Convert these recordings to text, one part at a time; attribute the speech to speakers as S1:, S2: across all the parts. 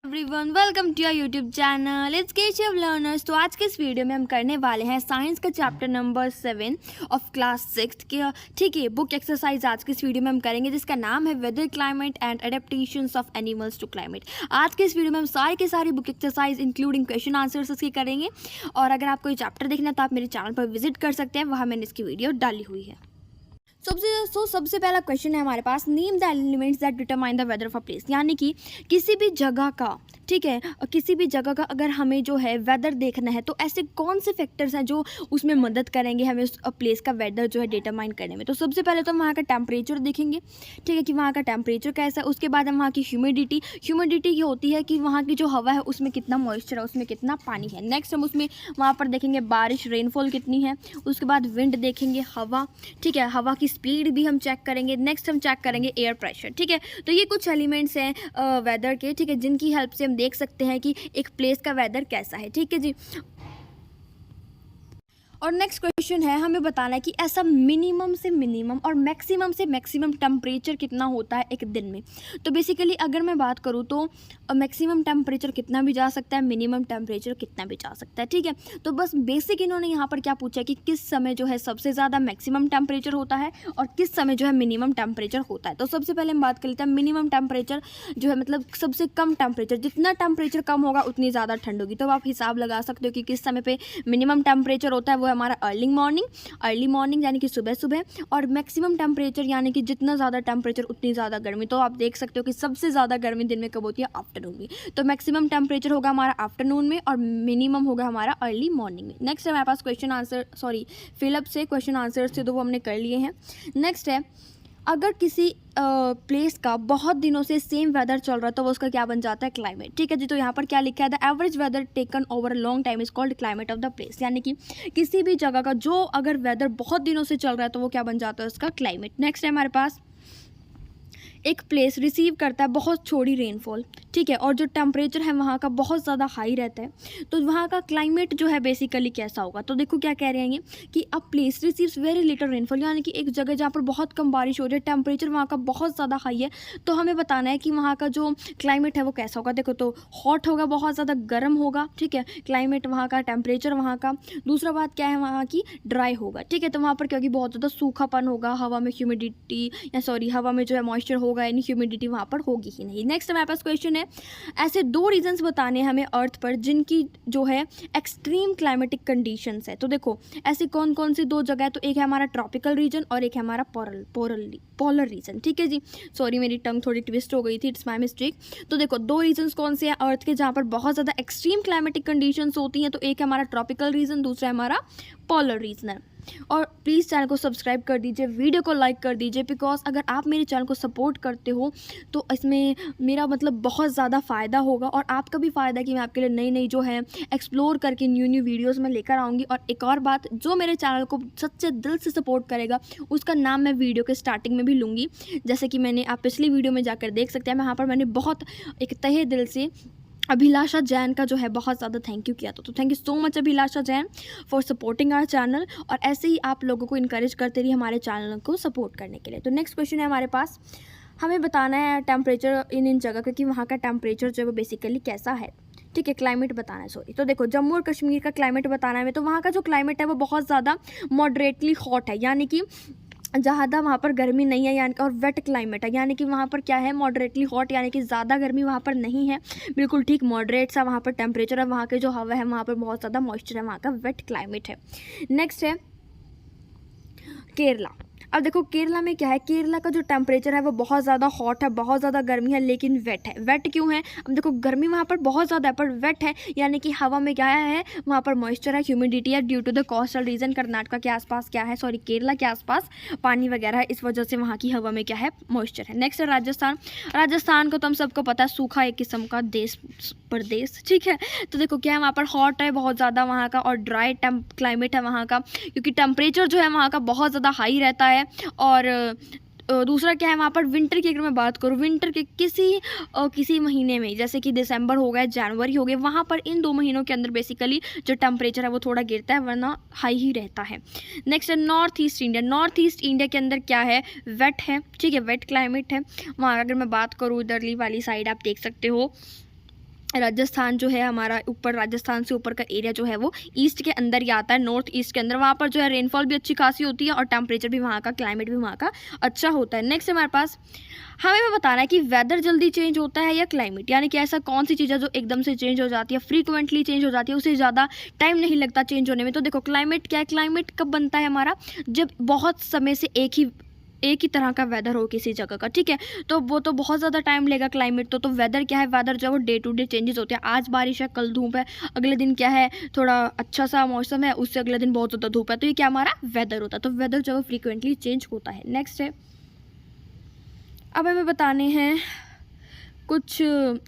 S1: Everyone welcome to your YouTube channel it's Keshav learners. तो आज के इस वीडियो में हम करने वाले हैं साइंस का चैप्टर नंबर 7 ऑफ क्लास 6 के ठीक है बुक एक्सरसाइज आज के इस वीडियो में हम करेंगे जिसका नाम है weather climate and adaptations of animals to climate. आज के इस वीडियो में हम सारी के सारी book exercise including question answers इसके करेंगे और अगर आपको ये चैप्टर देखना है तो आप मेरे चैनल पर विजिट कर सकते हैं, वहाँ मैंने इसकी वीडियो डाली हुई है। सबसे पहला क्वेश्चन है हमारे पास, name the elements that determine the weather of a place. यानी कि किसी भी जगह का ठीक है किसी भी जगह का अगर हमें जो है वेदर देखना है तो ऐसे कौन से फैक्टर्स हैं जो उसमें मदद करेंगे हमें उस प्लेस का वेदर जो है डिटरमाइन करने में। तो सबसे पहले तो हम वहाँ का टेम्परेचर देखेंगे, ठीक है कि वहाँ का टेम्परेचर कैसा है। उसके बाद हम वहाँ की ह्यूमिडिटी ये होती है कि वहाँ की जो हवा है उसमें कितना मॉइस्चर है, उसमें कितना पानी है। नेक्स्ट हम उसमें वहाँ पर देखेंगे बारिश, रेनफॉल कितनी है। उसके बाद विंड देखेंगे, हवा, ठीक है हवा की स्पीड भी हम चेक करेंगे। नेक्स्ट हम चेक करेंगे एयर प्रेशर, ठीक है। तो ये कुछ एलिमेंट्स हैं वेदर के, ठीक है, जिनकी हेल्प से हम देख सकते हैं कि एक प्लेस का वेदर कैसा है, ठीक है जी। और नेक्स्ट क्वेश्चन है, हमें बताना है कि ऐसा मिनिमम से मिनिमम और मैक्सिमम से मैक्सिमम टेम्परेचर कितना होता है एक दिन में। तो बेसिकली अगर मैं बात करूँ तो मैक्सिमम टेम्परेचर कितना भी जा सकता है, मिनिमम टेम्परेचर कितना भी जा सकता है, ठीक है। तो बस बेसिक इन्होंने यहाँ पर क्या पूछा कि किस समय जो है सबसे ज़्यादा मैक्सिमम टेम्परेचर होता है और किस समय जो है मिनिमम टेम्परेचर होता है। तो सबसे पहले हम बात कर लेते हैं मिनिमम टेम्परेचर जो है मतलब सबसे कम टेम्परेचर, जितना टेम्परेचर कम होगा उतनी ज़्यादा ठंड होगी। तो आप हिसाब लगा सकते हो कि किस समय पे मिनिमम टेम्परेचर होता है, वो हमारा अर्ली मॉर्निंग यानी कि सुबह, और मैक्सिमम टेम्परेचर यानी कि जितना ज़्यादा टेम्परेचर उतनी ज़्यादा गर्मी। तो आप देख सकते हो कि सबसे ज़्यादा गर्मी दिन में कब होती है, आफ्टरनून में। तो मैक्सिमम टेम्परेचर होगा हमारा आफ्टरनून में और मिनिमम होगा हमारा अर्ली मॉर्निंग में। नेक्स्ट है हमारे पास फिलअप से क्वेश्चन आंसर से, तो वो हमने कर लिए हैं। नेक्स्ट है, अगर किसी प्लेस का बहुत दिनों से सेम वेदर चल रहा है तो वो उसका क्या बन जाता है, क्लाइमेट, ठीक है जी। तो यहाँ पर क्या लिखा है, the average weather taken over a long time is called climate of the place. यानी कि किसी भी जगह का जो अगर वेदर बहुत दिनों से चल रहा है तो वो क्या बन जाता है, उसका क्लाइमेट। नेक्स्ट है हमारे पास, एक प्लेस रिसीव करता है बहुत छोटी रेनफॉल, ठीक है, और जो टेम्परेचर है वहाँ का बहुत ज़्यादा हाई रहता है, तो वहाँ का क्लाइमेट जो है बेसिकली कैसा होगा। तो देखो क्या कह रहे हैं ये कि a place receives very little rainfall, यानी कि एक जगह जहाँ पर बहुत कम बारिश हो रही है, टेम्परेचर वहाँ का बहुत ज़्यादा हाई है, तो हमें बताना है कि वहाँ का जो क्लाइमेट है वो कैसा होगा। देखो तो हॉट होगा, बहुत ज़्यादा गर्म होगा, ठीक है, क्लाइमेट वहाँ का, टेम्परेचर वहाँ का। दूसरा बात क्या है, वहाँ की ड्राई होगा, ठीक है, तो वहाँ पर क्योंकि बहुत ज़्यादा सूखापन होगा, हवा में हवा में जो है मॉइस्चर होगा, यानी ह्यूमिडिटी वहाँ पर होगी ही नहीं। नेक्स्ट हमारे पास क्वेश्चन है, ऐसे दो रीजन्स बताने हैं हमें अर्थ पर जिनकी जो है एक्सट्रीम क्लाइमेटिक कंडीशंस है। तो देखो ऐसे कौन कौन सी दो जगह है, तो एक है हमारा ट्रॉपिकल रीजन और एक है हमारा पोलर रीजन, ठीक है जी। सॉरी मेरी टंग थोड़ी ट्विस्ट हो गई थी, इट्स माय मिस्टेक। तो देखो दो रीजन्स कौन से हैं अर्थ के जहाँ पर बहुत ज़्यादा एक्सट्रीम क्लाइमेटिक कंडीशंस होती हैं, तो एक है हमारा ट्रॉपिकल रीजन, दूसरा है हमारा पोलर रीजन है। और प्लीज़ चैनल को सब्सक्राइब कर दीजिए, वीडियो को लाइक कर दीजिए, बिकॉज अगर आप मेरे चैनल को सपोर्ट करते हो तो इसमें मेरा मतलब बहुत ज़्यादा फ़ायदा होगा और आपका भी फ़ायदा कि मैं आपके लिए नई जो है एक्सप्लोर करके न्यू वीडियोस में लेकर आऊँगी। और एक और बात, जो मेरे चैनल को सच्चे दिल से सपोर्ट करेगा उसका नाम मैं वीडियो के स्टार्टिंग में भी लूँगी। जैसे कि मैंने आप पिछली वीडियो में जाकर देख सकते हैं, यहाँ पर मैंने बहुत एक तहे दिल से अभिलाषा जैन का जो है बहुत ज़्यादा थैंक यू किया था। तो thank you so much Abhilasha Jain for supporting our channel, और ऐसे ही आप लोगों को इनकरेज करते रहिए हमारे चैनल को सपोर्ट करने के लिए। तो नेक्स्ट क्वेश्चन है हमारे पास, हमें बताना है टेम्परेचर इन जगह का कि वहाँ का टेम्परेचर जो है वो बेसिकली कैसा है, ठीक है, क्लाइमेट बताना है, सॉरी। तो देखो जम्मू और कश्मीर का क्लाइमेट बताना है, तो वहाँ का जो क्लाइमेट है वो बहुत ज़्यादा मॉडरेटली हॉट है, यानी कि ज़्यादा वहाँ पर गर्मी नहीं है, यानी और वेट क्लाइमेट है, यानी कि वहाँ पर क्या है, मॉडरेटली हॉट, यानी कि ज़्यादा गर्मी वहाँ पर नहीं है, बिल्कुल ठीक मॉडरेट सा वहाँ पर टेम्परेचर है। वहाँ के जो हवा है वहाँ पर बहुत ज़्यादा मॉइस्चर है, वहाँ का वेट क्लाइमेट है। नेक्स्ट है केरला। अब देखो केरला में क्या है, केरला का जो टेम्परेचर है वो बहुत ज़्यादा हॉट है, बहुत ज़्यादा गर्मी है, लेकिन वेट है। वेट क्यों है, अब देखो गर्मी वहाँ पर बहुत ज़्यादा है पर वेट है, यानी कि हवा में क्या है, वहाँ पर मॉइस्चर है, ह्यूमिडिटी है, due to the coastal region, Karnataka के आसपास क्या है, सॉरी केरला के आसपास पानी वगैरह है, इस वजह से वहाँ की हवा में क्या है, मॉइस्चर है। नेक्स्ट है राजस्थान को तो हम सबको पता है सूखा एक किस्म का प्रदेश, ठीक है। तो देखो क्या है, वहाँ पर हॉट है बहुत ज़्यादा वहाँ का, और ड्राई क्लाइमेट है वहाँ का, क्योंकि टेम्परेचर जो है वहाँ का बहुत ज़्यादा हाई रहता है। और दूसरा क्या है, वहाँ पर विंटर की अगर मैं बात करूँ, विंटर के किसी महीने में, जैसे कि दिसंबर हो गया, जनवरी हो गया, वहाँ पर इन 2 महीनों के अंदर बेसिकली जो टेम्परेचर है वो थोड़ा गिरता है, वरना हाई ही रहता है। नेक्स्ट है नॉर्थ ईस्ट इंडिया के अंदर क्या है, वेट है, ठीक है, वेट क्लाइमेट है। वहाँ अगर मैं बात करूँ इधरली वाली साइड आप देख सकते हो राजस्थान जो है हमारा, ऊपर राजस्थान से ऊपर का एरिया जो है वो ईस्ट के अंदर ही आता है, नॉर्थ ईस्ट के अंदर। वहाँ पर जो है रेनफॉल भी अच्छी खासी होती है और टेम्परेचर भी वहाँ का, क्लाइमेट भी वहाँ का अच्छा होता है। नेक्स्ट हमारे पास हमें भी बताना है कि वेदर जल्दी चेंज होता है या क्लाइमेट, यानी कि ऐसा कौन सी चीज़ है जो एकदम से चेंज हो जाती है, फ्रीक्वेंटली चेंज हो जाती है, उसे ज़्यादा टाइम नहीं लगता चेंज होने में। तो देखो क्लाइमेट क्या है, क्लाइमेट कब बनता है हमारा, जब बहुत समय से एक ही तरह का वेदर हो किसी जगह का, ठीक है, तो वो तो बहुत ज़्यादा टाइम लेगा क्लाइमेट। तो वेदर क्या है, वेदर जो है वो डे टू डे चेंजेस होते हैं। आज बारिश है, कल धूप है, अगले दिन क्या है, थोड़ा अच्छा सा मौसम है, उससे अगले दिन बहुत ज़्यादा धूप है। तो ये क्या हमारा वेदर होता है। तो वेदर जो है फ्रीक्वेंटली चेंज होता है। नेक्स्ट है, अब हमें बताने हैं कुछ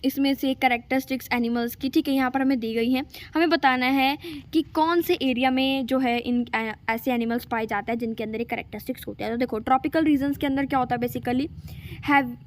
S1: इसमें से कैरेक्टरिस्टिक्स एनिमल्स की, ठीक है, यहाँ पर हमें दी गई हैं। हमें बताना है कि कौन से एरिया में जो है इन ऐसे एनिमल्स पाए जाते हैं जिनके अंदर ये कैरेक्टरिस्टिक्स होते हैं। तो देखो ट्रॉपिकल रीजन्स के अंदर क्या होता है, बेसिकली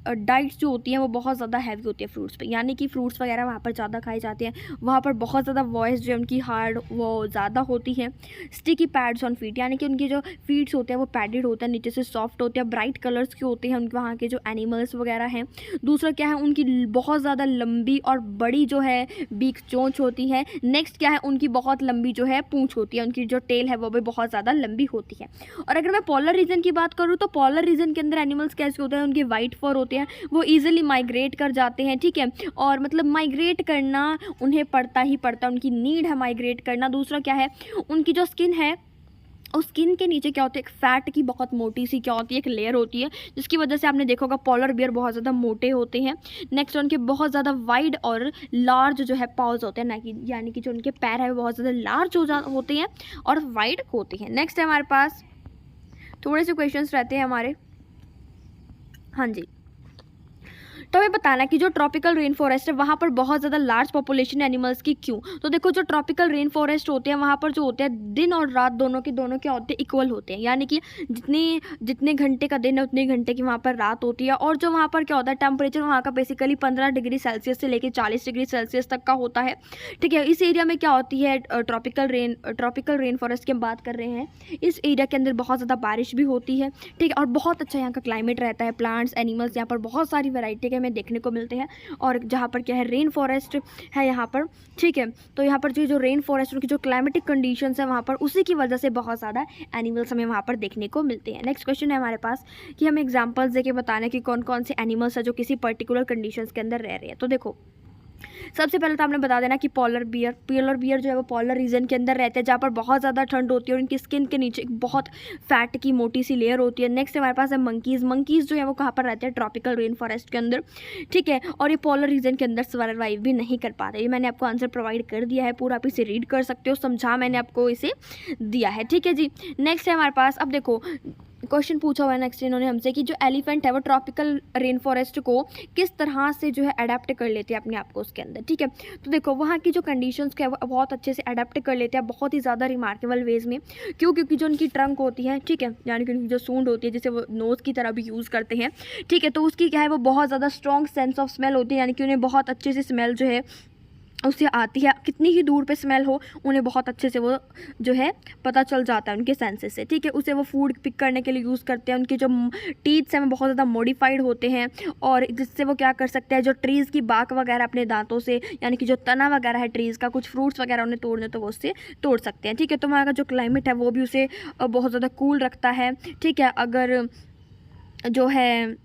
S1: डाइट्स जो होती हैं वो बहुत ज़्यादा हैवी होती है फ्रूट्स पे, यानी कि फ्रूट्स वगैरह वहाँ पर ज़्यादा खाए जाते हैं। वहाँ पर बहुत ज़्यादा वॉइस जो है उनकी हार्ड वो ज़्यादा होती है। स्टिकी पैड्स ऑन फीट, यानी कि उनके जो फीट्स होते हैं वो पैडेड होते हैं, नीचे से सॉफ्ट होते हैं, ब्राइट कलर्स के होते हैं उनके वहाँ के जो एनिमल्स वगैरह हैं। दूसरा क्या है, उनकी बहुत ज़्यादा लंबी और बड़ी जो है बीक चोंच होती है। नेक्स्ट क्या है, उनकी बहुत लंबी जो है पूंछ होती है, उनकी जो टेल है वो भी बहुत ज़्यादा लंबी होती है। और अगर मैं पोलर रीजन की बात करूँ तो पोलर रीजन के अंदर एनिमल्स कैसे होते हैं, उनके वाइट फर होते हैं, वो ईजिली माइग्रेट कर जाते हैं, ठीक है, और मतलब माइग्रेट करना उन्हें पड़ता ही पड़ता है, उनकी नीड है माइग्रेट करना। दूसरा क्या है, उनकी जो स्किन है उस स्किन के नीचे क्या होती है, एक फैट की बहुत मोटी सी क्या होती है, एक लेयर होती है, जिसकी वजह से आपने देखा होगा पोलर बियर बहुत ज़्यादा मोटे होते हैं। नेक्स्ट उनके बहुत ज़्यादा वाइड और लार्ज जो है पाउज होते हैं, ना कि यानी कि जो उनके पैर है वो बहुत ज़्यादा लार्ज होते हैं और वाइड होते हैं। नेक्स्ट है हमारे पास थोड़े से क्वेश्चंस रहते हैं हमारे, हाँ जी। तो हमें बताना है कि जो ट्रॉपिकल रेन फॉरेस्ट है वहाँ पर बहुत ज़्यादा लार्ज पॉपुलेशन एनिमल्स की क्यों। तो देखो जो ट्रॉपिकल रेन फॉरेस्ट होते हैं वहाँ पर जो होते हैं दिन और रात दोनों क्या होते हैं, इक्वल होते हैं, यानी कि जितने घंटे का दिन है उतने घंटे की वहाँ पर रात होती है। और जो वहाँ पर क्या होता है, टेम्परेचर वहाँ का बेसिकली 15 डिग्री सेल्सियस से लेकर 40 डिग्री सेल्सियस तक का होता है, ठीक है। इस एरिया में क्या होती है, ट्रॉपिकल रेन फॉरेस्ट की हम बात कर रहे हैं, इस एरिया के अंदर बहुत ज़्यादा बारिश भी होती है, ठीक है, और बहुत अच्छा यहाँ का क्लाइमेट रहता है। प्लांट्स एनिमल्स यहाँ पर बहुत सारी वैरायटी के हमें देखने को मिलते हैं। और जहाँ पर क्या है, रेन फॉरेस्ट है यहाँ पर, ठीक है, तो यहाँ पर जो रेन फॉरेस्ट उनकी जो क्लाइमेटिक कंडीशंस है वहाँ पर, उसी की वजह से बहुत ज़्यादा एनिमल्स हमें वहाँ पर देखने को मिलते हैं। नेक्स्ट क्वेश्चन है हमारे पास कि हमें एग्जांपल्स देके बताना है कि कौन कौन से एनिमल्स है जो किसी पर्टिकुलर कंडीशंस के अंदर रह रहे हैं। तो देखो सबसे पहले तो आपने बता देना कि पोलर बियर जो है वो पोलर रीजन के अंदर रहते हैं, जहाँ पर बहुत ज़्यादा ठंड होती है और उनकी स्किन के नीचे एक बहुत फैट की मोटी सी लेयर होती है। नेक्स्ट हमारे पास है मंकीज़ जो है वो कहाँ पर रहते हैं, ट्रॉपिकल रेन फॉरेस्ट के अंदर, ठीक है, और ये पोलर रीजन के अंदर सर्वाइव भी नहीं कर पाते। ये मैंने आपको आंसर प्रोवाइड कर दिया है, पूरा आप इसे रीड कर सकते हो, समझा मैंने आपको इसे दिया है, ठीक है जी। नेक्स्ट है हमारे पास, अब देखो क्वेश्चन पूछा हुआ है नेक्स्ट इन्होंने हमसे कि जो एलिफेंट है वो ट्रॉपिकल रेन फॉरेस्ट को किस तरह से जो है अडेप्ट कर लेते हैं अपने आप को उसके अंदर, ठीक है। तो देखो वहाँ की जो कंडीशंस क्या है वो बहुत अच्छे से अडेप्ट कर लेते हैं, बहुत ही ज़्यादा रिमार्केबल वेज में। क्योंकि जो उनकी ट्रंक होती है, ठीक है, यानी कि उनकी जो सूंड होती है जिसे वो नोज़ की तरह भी यूज़ करते हैं, ठीक है, तो उसकी क्या है वो बहुत ज़्यादा स्ट्रॉन्ग सेंस ऑफ स्मेल होती है, यानी कि उन्हें बहुत अच्छे से स्मेल जो है उससे आती है, कितनी ही दूर पे स्मेल हो उन्हें बहुत अच्छे से वो जो है पता चल जाता है उनके सेंसेस से, ठीक है। उसे वो फूड पिक करने के लिए यूज़ करते हैं। उनके जो टीथ्स हैं वो बहुत ज़्यादा मॉडिफाइड होते हैं और जिससे वो क्या कर सकते हैं, जो ट्रीज़ की बाक वगैरह अपने दांतों से, यानी कि जो तना वगैरह है ट्रीज़ का, कुछ फ्रूट्स वगैरह उन्हें तोड़ने तो वो उससे तोड़ सकते हैं, ठीक है। तो वहाँ का जो क्लाइमेट है वो भी उसे बहुत ज़्यादा कूल रखता है, ठीक है। अगर जो है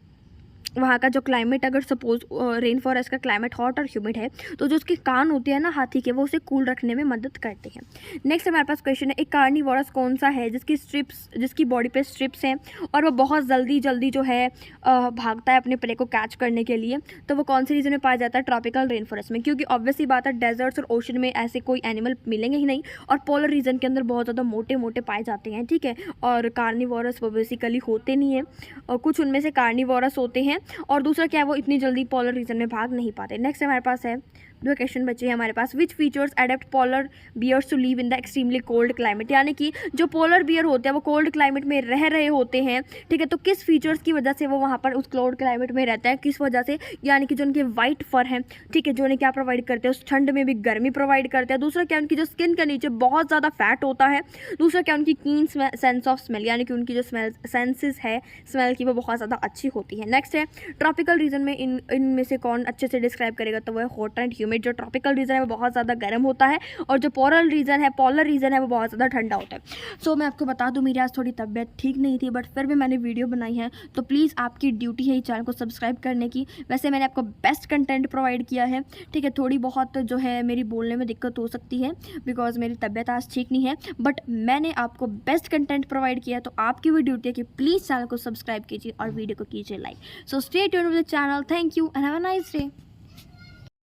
S1: वहाँ का जो क्लाइमेट, अगर सपोज रेन फॉरेस्ट का क्लाइमेट हॉट और ह्यूमिड है तो जो उसके कान होते हैं ना हाथी के, वो उसे कूल रखने में मदद करते हैं। नेक्स्ट हमारे पास क्वेश्चन है, एक कार्निवोरस कौन सा है जिसकी बॉडी पे स्ट्रिप्स हैं और वो बहुत जल्दी जो है भागता है अपने प्रे को कैच करने के लिए। तो वो कौन से रीजन में पाया जाता है, ट्रॉपिकल रेन फॉरेस्ट में, क्योंकि ऑब्वियसली बात है डेजर्ट्स और ओशन में ऐसे कोई एनिमल मिलेंगे ही नहीं, और पोलर रीजन के अंदर बहुत ज़्यादा मोटे पाए जाते हैं, ठीक है। और कार्निवोरस वो बेसिकली होते नहीं है, और कुछ उनमें से कार्निवोरस होते हैं, और दूसरा क्या है वो इतनी जल्दी पोलर रीजन में भाग नहीं पाते। नेक्स्ट हमारे पास है, दो क्वेश्चन बचे हैं हमारे पास, which features adapt polar bears to live in the extremely cold climate, यानी कि जो पोलर बियर होते हैं वो कोल्ड क्लाइमेट में रह रहे होते हैं, ठीक है। तो किस फीचर्स की वजह से वो वहाँ पर उस कोल्ड क्लाइमेट में रहता है, किस वजह से, यानी कि जो उनके वाइट फर हैं, ठीक है, जो उन्हें क्या प्रोवाइड करते हैं, उस ठंड में भी गर्मी प्रोवाइड करते हैं। दूसरा क्या, उनकी जो स्किन के नीचे बहुत ज़्यादा फैट होता है। दूसरा क्या, उनकी कीन सेंस ऑफ स्मेल, यानी कि उनकी जो स्मेल सेंसेस है स्मेल की वो बहुत ज़्यादा अच्छी होती है। नेक्स्ट है ट्रॉपिकल रीजन में इनमें से कौन अच्छे से डिस्क्राइब करेगा, तो वो है हॉट एंड ह्यूमिड। जो ट्रॉपिकल रीजन है वो बहुत ज़्यादा गर्म होता है और जो पोलर रीजन है वो बहुत ज़्यादा ठंडा होता है। सो मैं आपको बता दूँ, मेरी आज थोड़ी तबीयत ठीक नहीं थी, बट फिर भी मैंने वीडियो बनाई है। तो प्लीज़ आपकी ड्यूटी है चैनल को सब्सक्राइब करने की। वैसे मैंने आपको बेस्ट कंटेंट प्रोवाइड किया है, ठीक है। थोड़ी बहुत जो है मेरी बोलने में दिक्कत हो सकती है बिकॉज मेरी तबीयत आज ठीक नहीं है, बट मैंने आपको बेस्ट कंटेंट प्रोवाइड किया है। तो आपकी भी ड्यूटी है कि प्लीज़ चैनल को सब्सक्राइब कीजिए और वीडियो को कीजिए like. So stay tuned with the channel. Thank you and have a nice day.